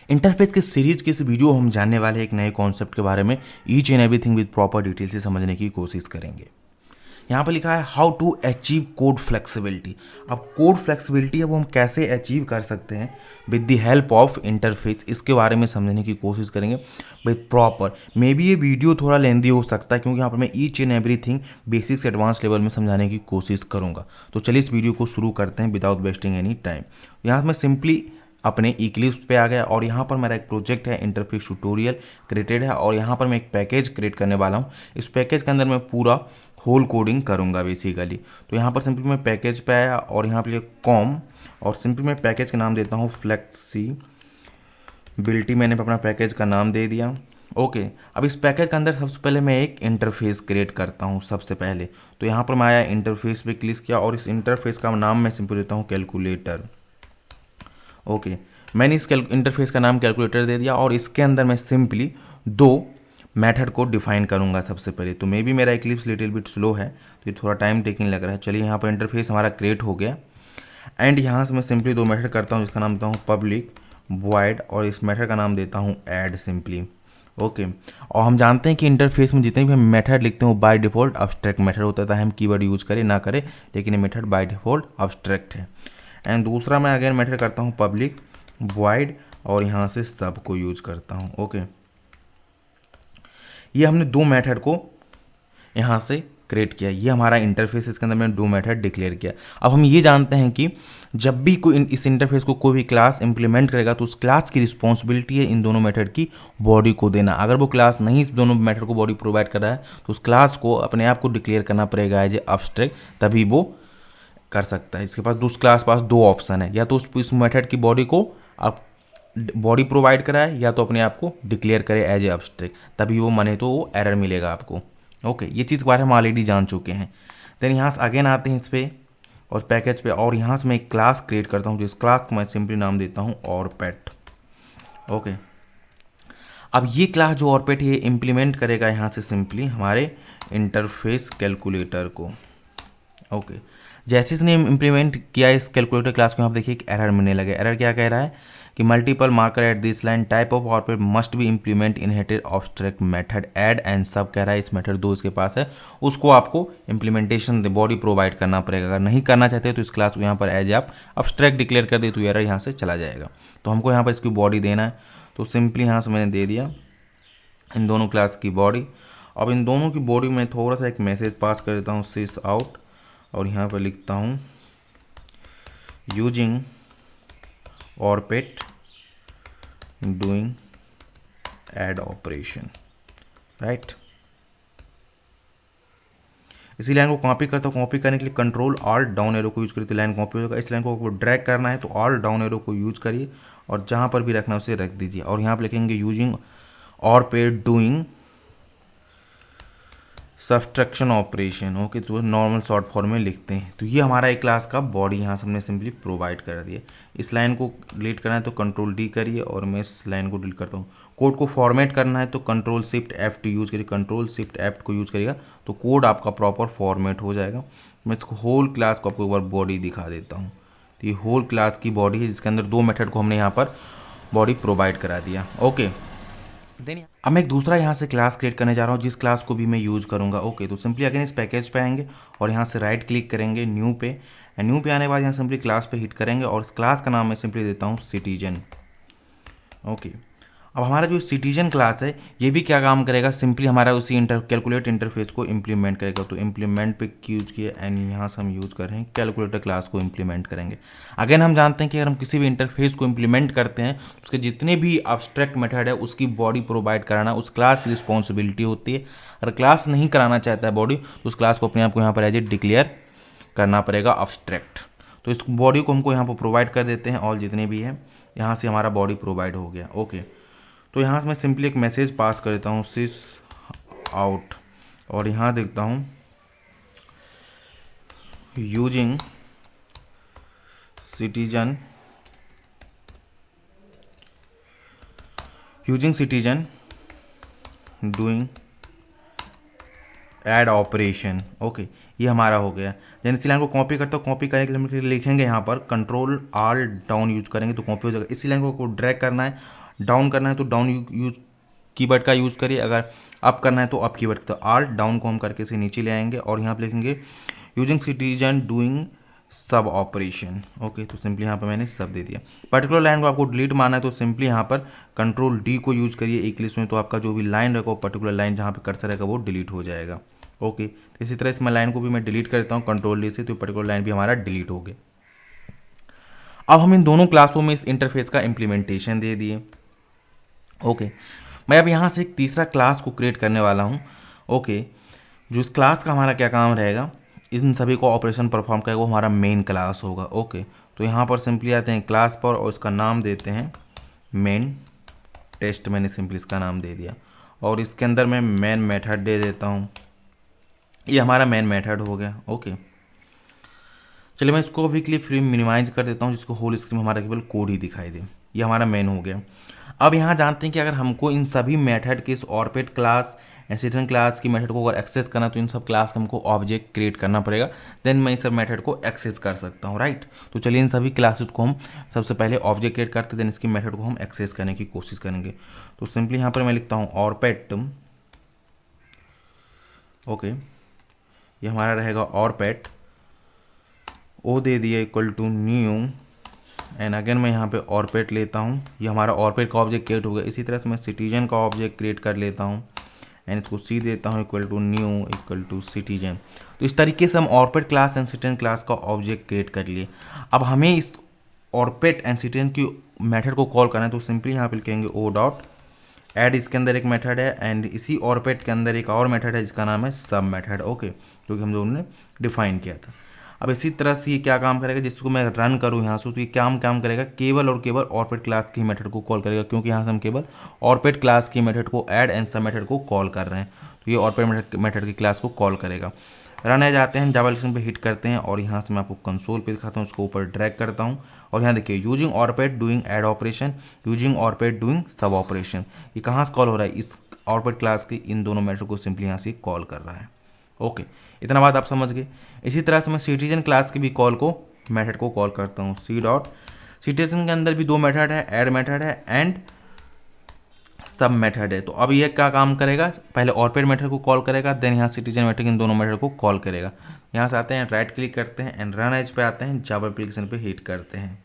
Interface के series की इस वीडियो हम जानने वाले हैं एक नए कॉन्सेप्ट के बारे में। Each and everything with proper detail से समझने की कोशिश करेंगे। यहाँ पर लिखा है how to achieve code flexibility. अब कोड फ्लेक्सिबिलिटी है वो हम कैसे अचीव कर सकते हैं with the help of interface, इसके बारे में समझने की कोशिश करेंगे विद प्रॉपर। मे बी ये वीडियो थोड़ा लेंदी हो सकता है क्योंकि यहाँ पर मैं ईच एंड एवरीथिंग बेसिक से एडवांस लेवल में समझाने की कोशिश करूँगा। तो चलिए इस वीडियो को शुरू करते हैं विदाउट वेस्टिंग एनी टाइम। यहाँ मैं सिंपली अपने इक्लिप्स पे आ गया और यहाँ पर मेरा एक प्रोजेक्ट है, इंटरफेस ट्यूटोरियल क्रिएटेड है और यहाँ पर मैं एक पैकेज क्रिएट करने वाला हूँ। इस पैकेज के अंदर मैं पूरा होल कोडिंग करूँगा बेसिकली। तो यहाँ पर सिंपली मैं पैकेज पे आया और यहाँ पर कॉम और सिंपली मैं पैकेज का नाम देता हूँ फ्लेक्सिबिलिटी। मैंने अपना पैकेज का नाम दे दिया। ओके, अब इस पैकेज के अंदर सबसे पहले मैं एक इंटरफेस क्रिएट करता हूँ सबसे पहले। तो यहाँ पर मैं आया, इंटरफेस पे क्लिक किया और इस इंटरफेस का नाम मैं सिंपल देता हूँ कैलकुलेटर। ओके, मैंने इस इंटरफेस का नाम कैलकुलेटर दे दिया और इसके अंदर मैं सिंपली दो मेथड को डिफाइन करूंगा सबसे पहले। तो मे बी मेरा इक्लिप्स लिटिल बिट स्लो है तो ये थोड़ा टाइम टेकिंग लग रहा है। चलिए, यहाँ पर इंटरफेस हमारा क्रिएट हो गया एंड यहाँ से मैं सिंपली दो मेथड करता हूँ जिसका नाम देता हूँ पब्लिक वॉइड और इस मेथड का नाम देता हूँ ऐड सिंपली। ओके, और हम जानते हैं कि इंटरफेस में जितने भी हम मेथड लिखते हैं वो बाय डिफॉल्ट अब्स्ट्रैक्ट मेथड होता है, हम कीवर्ड यूज करें ना करें, लेकिन ये मेथड बाय डिफॉल्ट अब्स्ट्रैक्ट है। एंड दूसरा मैं अगेन मेथड करता हूँ पब्लिक वॉइड और यहाँ से सब को यूज करता हूँ। ओके, ये हमने दो मेथड को यहाँ से क्रिएट किया। ये हमारा इंटरफेस, इसके अंदर मैंने दो मेथड डिक्लेयर किया। अब हम ये जानते हैं कि जब भी कोई इस इंटरफेस को कोई भी क्लास इंप्लीमेंट करेगा तो उस क्लास की रिस्पॉन्सिबिलिटी है इन दोनों मेथड की बॉडी को देना। अगर वो क्लास नहीं इस दोनों मेथड को बॉडी प्रोवाइड कर रहा है तो उस क्लास को अपने आप को डिक्लेयर करना पड़ेगा एज ए अब्स्ट्रैक्ट, तभी वो कर सकता है। इसके पास उस क्लास पास दो ऑप्शन है, या तो उस मेथड की बॉडी को आप बॉडी प्रोवाइड कराए या तो अपने आप को डिक्लेयर करे एज ए अब्स्ट्रैक्ट, तभी वो माने तो वो एरर मिलेगा आपको। ओके, ये चीज़ के बारे में हम ऑलरेडी जान चुके हैं। देन यहाँ से अगेन आते हैं इस पे और पैकेज पे और यहाँ से मैं एक क्लास क्रिएट करता हूँ जिस क्लास को मैं सिंपली नाम देता हूँ और पेट। ओके, अब ये क्लास जो और पेट ये इम्प्लीमेंट करेगा यहाँ से सिंपली हमारे इंटरफेस कैलकुलेटर को। ओके, जैसे इसने इम्प्लीमेंट किया इस कैलकुलेटर क्लास को, यहाँ देखिए एक एरर मिलने लगे। एरर क्या कह रहा है कि multiple marker at this line type of output must be implement inherited obstruct method add and सब कह रहा है। इस मेथड दो इसके पास है, उसको आपको इम्प्लीमेंटेशन बॉडी प्रोवाइड करना पड़ेगा। अगर नहीं करना चाहते तो इस क्लास को यहाँ पर एज आप अब्स्ट्रैक्ट डिक्लेयर कर दे तो एरर यहाँ से चला जाएगा। तो हमको यहाँ पर इसकी बॉडी देना है, तो सिंपली यहाँ से मैंने दे दिया इन दोनों क्लास की बॉडी। अब इन दोनों की बॉडी में थोड़ा सा एक मैसेज पास कर देता हूँ सिस आउट और यहाँ पर लिखता हूँ यूजिंग और पेट डूइंग ऐड ऑपरेशन, राइट। इसी लाइन को कॉपी करता हूँ। कॉपी करने के लिए कंट्रोल ऑल्ट डाउन एरो को यूज करिए तो लाइन कॉपी होगा। इस लाइन को ड्रैग करना है तो ऑल्ट डाउन एरो को यूज करिए और जहाँ पर भी रखना है उसे रख दीजिए और यहाँ पर लिखेंगे यूजिंग और पेट डूइंग सब्सट्रैक्शन ऑपरेशन। ओके, तो नॉर्मल शॉर्ट फॉर्म में लिखते हैं। तो ये हमारा एक क्लास का बॉडी यहाँ से हमने सिंपली प्रोवाइड कर दिया। इस लाइन को डिलीट करना है तो कंट्रोल डी करिए और मैं इस लाइन को डिलीट करता हूँ। कोड को फॉर्मेट करना है तो कंट्रोल शिफ्ट F यूज़ करिए। कंट्रोल शिफ्ट F को यूज़ करिएगा तो कोड आपका प्रॉपर फॉर्मेट हो जाएगा। मैं इसको होल क्लास को आपको एक बार बॉडी दिखा देता हूँ। तो ये होल क्लास की बॉडी है जिसके अंदर दो मेथड को हमने यहाँ पर बॉडी प्रोवाइड करा दिया। ओके, अब मैं एक दूसरा यहाँ से क्लास क्रिएट करने जा रहा हूँ जिस क्लास को भी मैं यूज़ करूँगा। ओके, तो सिंपली अगेन इस पैकेज पे आएंगे और यहाँ से राइट क्लिक करेंगे न्यू पे एंड न्यू पे आने के बाद यहाँ सिंपली क्लास पे हिट करेंगे और इस क्लास का नाम मैं सिंपली देता हूँ सिटीजन। ओके, अब हमारा जो सिटीजन क्लास है ये भी क्या काम करेगा, सिंपली हमारा उसी कैलकुलेट इंटरफेस को इम्प्लीमेंट करेगा। तो इम्प्लीमेंट पे यूज किए एंड यहाँ से हम यूज़ कर रहे हैं कैलकुलेटर क्लास को इम्प्लीमेंट करेंगे। अगेन हम जानते हैं कि अगर हम किसी भी इंटरफेस को इम्प्लीमेंट करते हैं तो उसके जितने भी अब्स्ट्रैक्ट मेथड है उसकी बॉडी प्रोवाइड कराना उस क्लास की रिस्पॉन्सिबिलिटी होती है। अगर क्लास नहीं कराना चाहता है बॉडी तो उस क्लास को अपने आप को यहाँ पर एज ए डिक्लेयर करना पड़ेगा अब्स्ट्रैक्ट। तो इस बॉडी को हमको यहाँ पर प्रोवाइड कर देते हैं और जितने भी हैं यहाँ से हमारा बॉडी प्रोवाइड हो गया। ओके, तो यहाँ से मैं सिंपली एक मैसेज पास कर देता हूँ सिस आउट और यहाँ देखता हूँ using citizen doing add operation. Okay, ये हमारा हो गया। जैसे इसी लाइन को कॉपी करता हूँ, कॉपी करने के लिए लिखेंगे यहाँ पर कंट्रोल ऑल्ट डाउन यूज करेंगे तो कॉपी हो जाएगा। इसी लाइन को ड्रैग करना है डाउन करना है तो डाउन यूज कीवर्ड का यूज करिए, अगर अप करना है तो अप कीवर्ड, तो आल्ट डाउन को हम करके इसे नीचे ले आएंगे और यहाँ पे लिखेंगे using citizen doing sub operation. Okay, तो सिंपली यहाँ पर मैंने सब दे दिया। पर्टिकुलर लाइन को आपको डिलीट मारना है तो सिंपली यहाँ पर कंट्रोल डी को यूज करिए एक लिस्ट में, तो आपका जो भी लाइन रहेगा वो पर्टिकुलर लाइन जहाँ पे कर्सर रहेगा वो डिलीट हो जाएगा। ओके, तो इसी तरह इसमें लाइन को भी मैं डिलीट कर देता हूँ कंट्रोल डी से, तो पर्टिकुलर लाइन भी हमारा डिलीट हो गया। अब हम इन दोनों क्लासों में इस इंटरफेस का इम्प्लीमेंटेशन दे दिए। ओके, मैं अब यहाँ से एक तीसरा क्लास को क्रिएट करने वाला हूँ। ओके, जो इस क्लास का हमारा क्या काम रहेगा, इन सभी को ऑपरेशन परफॉर्म करेगा, वो हमारा मेन क्लास होगा। ओके, तो यहाँ पर सिंपली आते हैं क्लास पर और इसका नाम देते हैं मेन टेस्ट, मैंने सिंपली इसका नाम दे दिया और इसके अंदर मैं मेन मेथड दे देता हूँ, ये हमारा मेन मेथड हो गया। ओके, चलिए मैं इसको अभी के लिए फ्री मिनिमाइज कर देता हूँ जिसको होल स्क्रीन में हमारा केवल कोड ही दिखाई दे, ये हमारा मेन हो गया। अब यहाँ जानते हैं कि अगर हमको इन सभी मेथड के इस ऑर्बिट क्लास एंड क्लास की मेथड को अगर एक्सेस करना तो इन सब क्लास का हमको ऑब्जेक्ट क्रिएट करना पड़ेगा, देन मैं इस सब मेथड को एक्सेस कर सकता हूँ, राइट। तो चलिए इन सभी क्लासेस को हम सबसे पहले ऑब्जेक्ट क्रिएट करते, देन इसकी मेथड को हम एक्सेस करने की कोशिश करेंगे। तो सिंपली यहाँ पर मैं लिखता हूँ ऑर्पेट। ओके, ये हमारा रहेगा ऑर्पेट, ओ दे दिया equal to new and again मैं यहाँ पे ऑर्पेट लेता हूँ, ये हमारा ऑर्पेट का ऑब्जेक्ट क्रिएट हो गया। इसी तरह से मैं सिटीजन का ऑब्जेक्ट क्रिएट कर लेता हूँ एंड इसको सी देता हूँ equal to new equal to citizen. तो इस तरीके से हम ऑर्पेट क्लास एंड सिटीजन क्लास का ऑब्जेक्ट क्रिएट कर लिए। अब हमें इस ऑर्पेट एंड सिटीजन की मेथड को कॉल करना है, तो सिंपली यहाँ पे लिखेंगे ओ डॉट ऐड, इसके अंदर एक मेथड है एंड इसी ऑर्पेट के अंदर एक और मेथड है जिसका नाम है सब मेथड। ओके, जो कि हम लोगों ने डिफाइन किया था। अब इसी तरह से ये क्या काम करेगा, जिसको मैं रन करूँ यहाँ से, तो ये काम करेगा, केवल और केवल ऑर्पेट क्लास की मेथड को कॉल करेगा, क्योंकि यहाँ से हम केवल ऑर्पेट क्लास की मेथड को ऐड एंड सब मेथड को कॉल कर रहे हैं, तो ये ऑर्पेट मेथड की क्लास को कॉल करेगा। रन है जाते हैं, जावा लिसन पे हिट करते हैं और यहाँ से मैं आपको कंसोल पे दिखाता हूँ, उसको ऊपर ड्रैग करता हूँ और यहाँ देखिए यूजिंग ऑर्पेट डूइंग ऐड ऑपरेशन, यूजिंग ऑर्पेट डूइंग सब ऑपरेशन, ये कहाँ से कॉल हो रहा है, इस ऑर्पेट क्लास की इन दोनों मेथड को सिंपली यहाँ से कॉल कर रहा है। ओके, इतना बात आप समझ गए। इसी तरह से मैं सिटीजन क्लास की भी कॉल को मेथड को कॉल करता हूँ, सी डॉट सिटीजन के अंदर भी दो मेथड है, ऐड मेथड है एंड सब मेथड है। तो अब ये क्या काम करेगा, पहले ऑर्पेट मेथड को कॉल करेगा, देन यहाँ सिटीजन मेथड इन दोनों मेथड को कॉल करेगा। यहाँ से आते हैं, राइट क्लिक करते हैं एंड रन एज पे आते हैं, जावा एप्लीकेशन पे हिट करते हैं।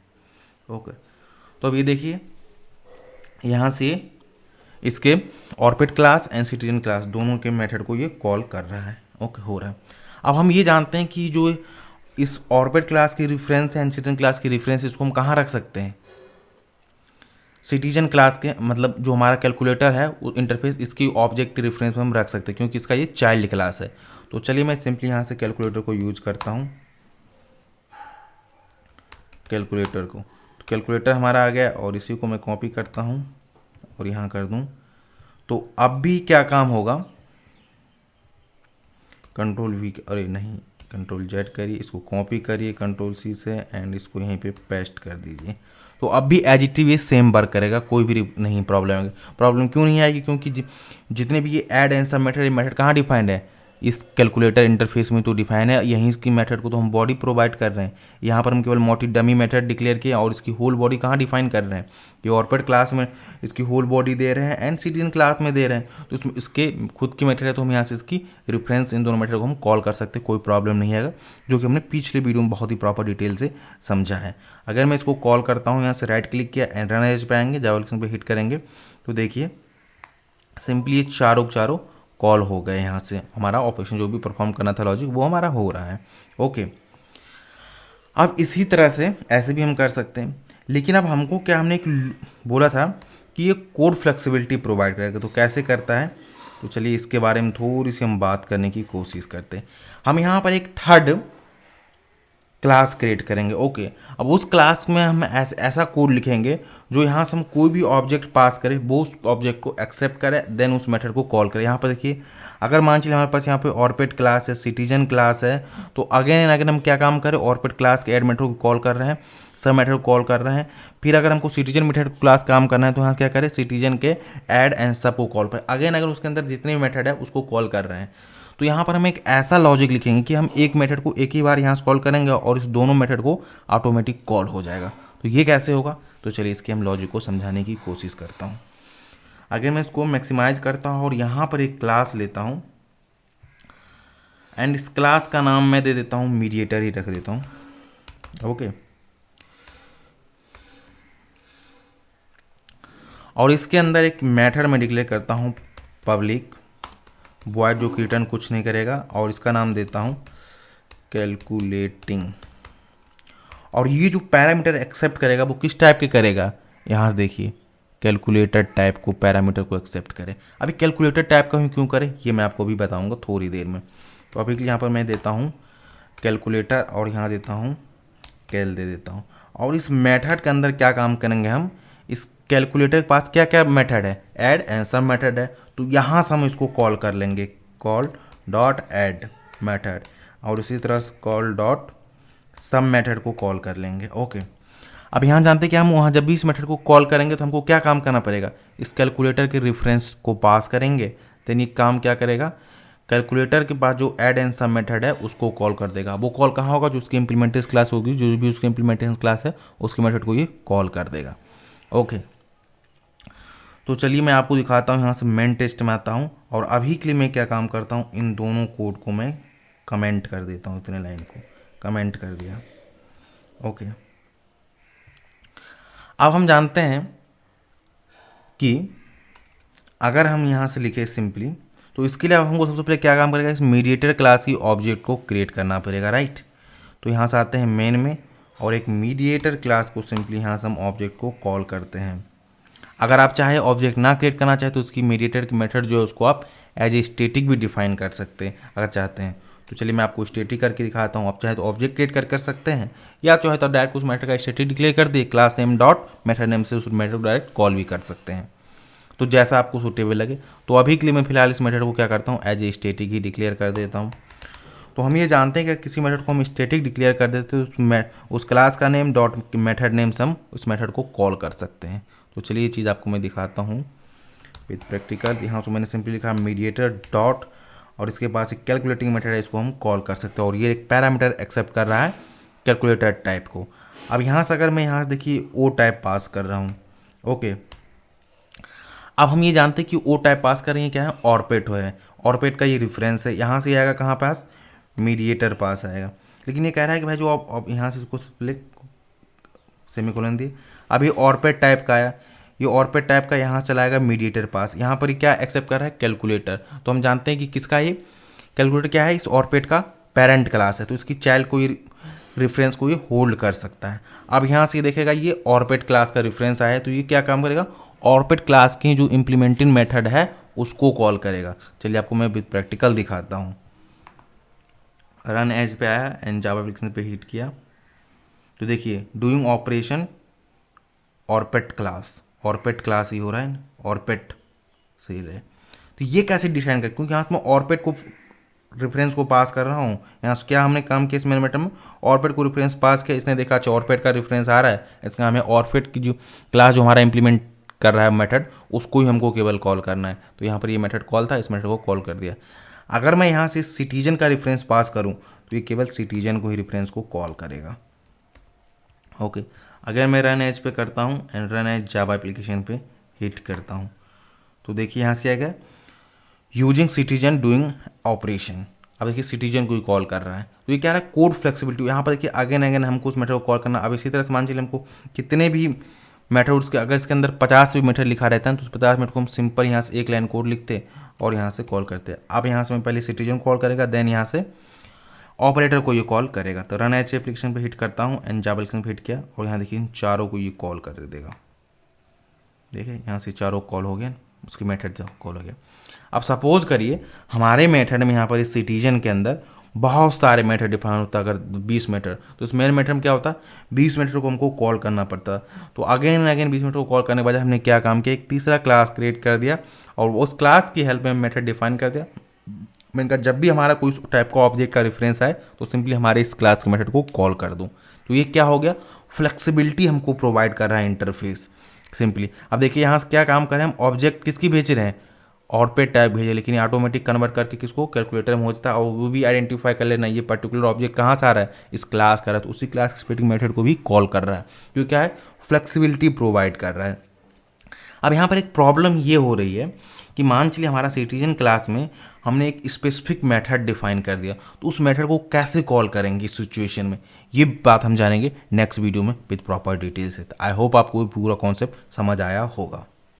ओके, तो अब ये देखिए यहाँ से इसके ऑर्पेट क्लास एंड सिटीजन क्लास दोनों के मेथड को ये कॉल कर रहा है। ओके, हो रहा है। अब हम ये जानते हैं कि जो इस ऑर्बिट क्लास की रेफरेंस है एंड सिटीजन क्लास की रेफरेंस, इसको हम कहाँ रख सकते हैं, सिटीजन क्लास के, मतलब जो हमारा कैलकुलेटर है वो इंटरफेस इसकी ऑब्जेक्ट रेफरेंस में हम रख सकते हैं, क्योंकि इसका ये चाइल्ड क्लास है। तो चलिए मैं सिंपली यहाँ से कैलकुलेटर को यूज करता हूँ, कैलकुलेटर को, तो कैलकुलेटर हमारा आ गया और इसी को मैं कॉपी करता हूँ और यहाँ कर दूँ। तो अब भी क्या काम होगा, कंट्रोल वी, अरे नहीं, कंट्रोल जेड करिए, इसको कॉपी करिए कंट्रोल सी से एंड इसको यहीं पे पेस्ट कर दीजिए। तो अब भी as it is same work करेगा, कोई भी नहीं प्रॉब्लम आएगी। प्रॉब्लम क्यों नहीं आएगी, क्योंकि जितने भी ये ऐड एंड सब मेथड कहाँ डिफाइंड है, इस कैलकुलेटर इंटरफेस में तो डिफाइन है, यहीं इसकी मेथड को तो हम बॉडी प्रोवाइड कर रहे हैं। यहाँ पर हम केवल मोटी डमी मेथड डिक्लेयर किए और इसकी होल बॉडी कहाँ डिफाइन कर रहे हैं, ये ऑर्पेट क्लास में इसकी होल बॉडी दे रहे हैं एंड सिटीजन क्लास में दे रहे हैं। तो इसमें इसके खुद की मेथड है, तो हम यहाँ से इसकी रेफरेंस इन दोनों मेथड को हम कॉल कर सकते हैं, कोई प्रॉब्लम नहीं आएगा, जो कि हमने पिछले वीडियो में बहुत ही प्रॉपर डिटेल से समझा है। अगर मैं इसको कॉल करता हूँ, यहाँ से राइट क्लिक किया एंड रन एज पे आएंगे, जावा लिसन पे हिट करेंगे, तो देखिए सिंपली ये चारों कॉल हो गए। यहाँ से हमारा ऑपरेशन जो भी परफॉर्म करना था लॉजिक वो हमारा हो रहा है। ओके, अब इसी तरह से ऐसे भी हम कर सकते हैं, लेकिन अब हमको क्या, हमने एक बोला था कि ये कोड फ्लेक्सिबिलिटी प्रोवाइड करेगा, तो कैसे करता है, तो चलिए इसके बारे में थोड़ी सी हम बात करने की कोशिश करते हैं। हम यहाँ पर एक थर्ड क्लास क्रिएट करेंगे। ओके, अब उस क्लास में हम ऐसा कोड लिखेंगे जो यहाँ से हम कोई भी ऑब्जेक्ट पास करें वो उस ऑब्जेक्ट को एक्सेप्ट करे, देन उस मेथड को कॉल करे। यहाँ पर देखिए, अगर मान चलिए हमारे पास यहाँ पे ऑर्पेट क्लास है, सिटीजन क्लास है, तो अगेन एंड अगेन हम क्या काम करें, ऑर्पेट क्लास के ऐड मेथड को कॉल कर रहे हैं, सब मेथड को कॉल कर रहे हैं। फिर अगर हमको सिटीजन मेथड क्लास काम करना है तो यहाँ क्या करें, सिटीजन के ऐड एंड सब को कॉल करें, अगेन अगर उसके अंदर जितने भी मेथड है उसको कॉल कर रहे हैं। तो यहाँ पर हम एक ऐसा लॉजिक लिखेंगे कि हम एक मेथड को एक ही बार यहाँ से कॉल करेंगे और इस दोनों मेथड को ऑटोमेटिक कॉल हो जाएगा। तो ये कैसे होगा, तो चलिए इसके हम लॉजिक को समझाने की कोशिश करता हूँ। अगर मैं इसको मैक्सिमाइज करता हूँ और यहाँ पर एक क्लास लेता हूँ एंड इस क्लास का नाम मैं दे देता हूँ मीडिएटर ही रख देता हूँ। ओके, और इसके अंदर एक मेथड मैं डिक्लेयर करता हूँ पब्लिक वॉइड, जो कि रिटर्न कुछ नहीं करेगा, और इसका नाम देता हूँ कैलकुलेटिंग। और ये जो पैरामीटर एक्सेप्ट करेगा वो किस टाइप के करेगा, यहाँ से देखिए कैलकुलेटर टाइप को, पैरामीटर को एक्सेप्ट करे। अभी कैलकुलेटर टाइप का क्यों करे ये मैं आपको भी बताऊंगा थोड़ी देर में। तो अभी यहाँ पर मैं देता हूँ कैलकुलेटर और यहाँ देता हूँ कैल दे देता हूँ। और इस मेथड के अंदर क्या काम करेंगे हम, इस कैलकुलेटर के पास क्या क्या मेथड है, ऐड आंसर मेथड है, तो यहाँ से हम इसको कॉल कर लेंगे कॉल डॉट ऐड मेथड, और इसी तरह से कॉल डॉट सम मेथड को कॉल कर लेंगे। ओके, अब यहाँ जानते हैं कि हम वहाँ जब भी इस मेथड को कॉल करेंगे तो हमको क्या काम करना पड़ेगा, इस कैलकुलेटर के रेफरेंस को पास करेंगे, देन ये काम क्या करेगा, कैलकुलेटर के पास जो ऐड एंड सम मेथड है उसको कॉल कर देगा। वो कॉल कहाँ होगा, जो उसकी इम्प्लीमेंटेशन क्लास होगी, जो भी उसकी इम्प्लीमेंटेशन क्लास है उसके मेथड को ये कॉल कर देगा। ओके, तो चलिए मैं आपको दिखाता हूँ, यहाँ से मेन टेस्ट में आता हूँ और अभी के लिए मैं क्या काम करता हूँ, इन दोनों कोड को मैं कमेंट कर देता हूँ, इतने लाइन को कमेंट कर दिया। ओके, अब हम जानते हैं कि अगर हम यहाँ से लिखे सिंपली, तो इसके लिए अब हमको सबसे पहले क्या काम करेगा, इस मीडिएटर क्लास की ऑब्जेक्ट को क्रिएट करना पड़ेगा, राइट। तो यहाँ से आते हैं मेन में और एक मीडिएटर क्लास को सिंपली यहाँ से हम ऑब्जेक्ट को कॉल करते हैं। अगर आप चाहे ऑब्जेक्ट ना क्रिएट करना चाहे तो उसकी मीडिएटर की मेथड जो है उसको आप एज ए स्टैटिक भी डिफाइन कर सकते हैं अगर चाहते हैं। तो चलिए मैं आपको स्टैटिक करके दिखाता हूँ। आप चाहे तो ऑब्जेक्ट क्रिएट कर सकते हैं, या चाहे तो डायरेक्ट उस मेथड का स्टैटिक डिक्लेयर कर दिए, class name dot method name से उस मेथड को डायरेक्ट कॉल भी कर सकते हैं, तो जैसा आपको सूटेबल लगे। तो अभी के लिए मैं फिलहाल इस मेथड को क्या करता हूँ, एज ए स्टैटिक ही डिक्लेयर कर देता हूँ। तो हम ये जानते हैं कि किसी मेथड को हम स्टैटिक डिक्लेयर कर देते हैं उस क्लास का नेम डॉट मेथड नेम से हम उस मेथड को कॉल कर सकते हैं। तो चलिए ये चीज़ आपको मैं दिखाता हूँ विद प्रैक्टिकल। यहाँ से मैंने सिंपली लिखा मीडिएटर डॉट और इसके पास एक कैलकुलेटिंग मेथड है, इसको हम कॉल कर सकते हैं और ये एक पैरामीटर एक्सेप्ट कर रहा है कैलकुलेटर टाइप को। अब यहाँ से अगर मैं यहाँ से देखिए ओ टाइप पास कर रहा हूँ। ओके, अब हम ये जानते हैं कि ओ टाइप पास कर रहे हैं क्या है, ऑरपेट है, ऑरपेट का ये रेफरेंस है, यहाँ से आएगा कहाँ पास, मीडिएटर पास आएगा। लेकिन ये कह रहा है कि भाई जो आप यहाँ से इसको सेमीकोलन दिए, अब ये ऑरपेट टाइप का आया, ये ऑरपेट टाइप का यहाँ चलाएगा मीडिएटर पास, यहाँ पर क्या एक्सेप्ट कर रहा है, कैलकुलेटर। तो हम जानते हैं कि किसका ये कैलकुलेटर क्या है, इस ऑरपेट का पेरेंट क्लास है, तो इसकी चाइल्ड को ये रेफरेंस को ये होल्ड कर सकता है। अब यहाँ से देखेगा ये ऑरपेट क्लास का रेफरेंस आया है, तो ये क्या काम करेगा, ऑरपेट क्लास की जो इम्प्लीमेंटिंग मेथड है उसको कॉल करेगा। चलिए आपको मैं विद प्रैक्टिकल दिखाता हूँ। रन एज पे आया एंड जावा एप्लीकेशन पे हिट किया, तो देखिए doing operation Orpat class, Orpat class ही हो रहा है ना, ऑरपेट सही रहे। तो ये कैसे डिफाइन कर, क्योंकि यहाँ मैं ऑरपेट को रेफरेंस को पास कर रहा हूँ, यहाँ से क्या हमने काम किया इस मेरे मेथड में, ऑरपेट को रेफरेंस पास किया, इसने देखा अच्छा ऑरपेट का रेफरेंस आ रहा है, इसका हमें ऑरपेट की जो क्लास जो हमारा इंप्लीमेंट कर रहा है मेथड उसको ही हमको केवल कॉल करना है। तो यहाँ पर ये मेथड कॉल था, इस मेथड को कॉल कर दिया। अगर मैं यहाँ से सिटीजन का रेफरेंस पास करूँ तो ये केवल सिटीजन को ही रेफरेंस को कॉल करेगा। ओके, अगर मैं रन एज पे करता हूँ and run as Java application पे हिट करता हूँ, तो देखिए यहाँ से आएगा यूजिंग सिटीजन डूइंग ऑपरेशन। अब देखिए सिटीजन को ही कॉल कर रहा है, तो ये क्या रहा है, कोड फ्लेक्सिबिलिटी। यहाँ पर देखिए अगेन अगेन हमको उस मेथड को कॉल करना। अब इसी तरह से मान चलिए हमको कितने भी मेथड उसके, अगर इसके अंदर 50 भी मेथड लिखा रहता है तो उस 50 मेथड को हम सिंपल यहाँ से एक लाइन कोड लिखते और यहाँ से कॉल करते हैं। अब यहाँ से मैं पहले सिटीजन कॉल करेगा, देन यहाँ से ऑपरेटर को ये कॉल करेगा। तो रन एज एप्लीकेशन पे हिट करता हूँ एंड जावा एप्लीकेशन पे हिट किया और यहाँ देखिए इन चारों को ये कॉल कर देगा। देखिए यहाँ से चारों कॉल हो गया, उसकी मेथड जो कॉल हो गया। अब सपोज करिए हमारे मेथड में यहाँ पर इस सिटीजन के अंदर बहुत सारे मेथड डिफाइन होता है, अगर 20 मेथड, तो इस मेन मेथड में क्या होता, 20 मेथड को हमको कॉल करना पड़ता। तो अगेन अगेन 20 मेथड को कॉल करने के बाद हमने क्या काम किया, एक तीसरा क्लास क्रिएट कर दिया और उस क्लास की हेल्प में मेथड डिफाइन कर दिया। मैंने कहा जब भी हमारा कोई टाइप का ऑब्जेक्ट का रेफरेंस आए तो सिंपली हमारे इस क्लास के मेथड को कॉल कर दूं। तो ये क्या हो गया, फ्लेक्सिबिलिटी हमको प्रोवाइड कर रहा है इंटरफेस सिंपली। अब देखिए यहाँ से क्या काम कर रहे हैं हम, ऑब्जेक्ट किसकी भेज रहे हैं, और पे टैग भेजे, लेकिन ऑटोमेटिक कन्वर्ट करके किसको कैलकुलेटर में हो जाता है, और वो भी आइडेंटिफाई कर लेना ये पर्टिकुलर ऑब्जेक्ट कहाँ से आ रहा है, इस क्लास का रहा है, तो उसी क्लास स्प्लिटिंग मेथड को भी कॉल कर रहा है, क्योंकि क्या है, फ्लेक्सिबिलिटी प्रोवाइड कर रहा है। अब यहाँ पर एक प्रॉब्लम ये हो रही है कि मान चलिए हमारा सिटीजन क्लास में हमने एक स्पेसिफिक मेथड डिफाइन कर दिया, तो उस मेथड को कैसे कॉल करेंगे इस सिचुएशन में, ये बात हम जानेंगे नेक्स्ट वीडियो में विद प्रॉपर डिटेल्स है। आई होप आपको पूरा कॉन्सेप्ट समझ आया होगा।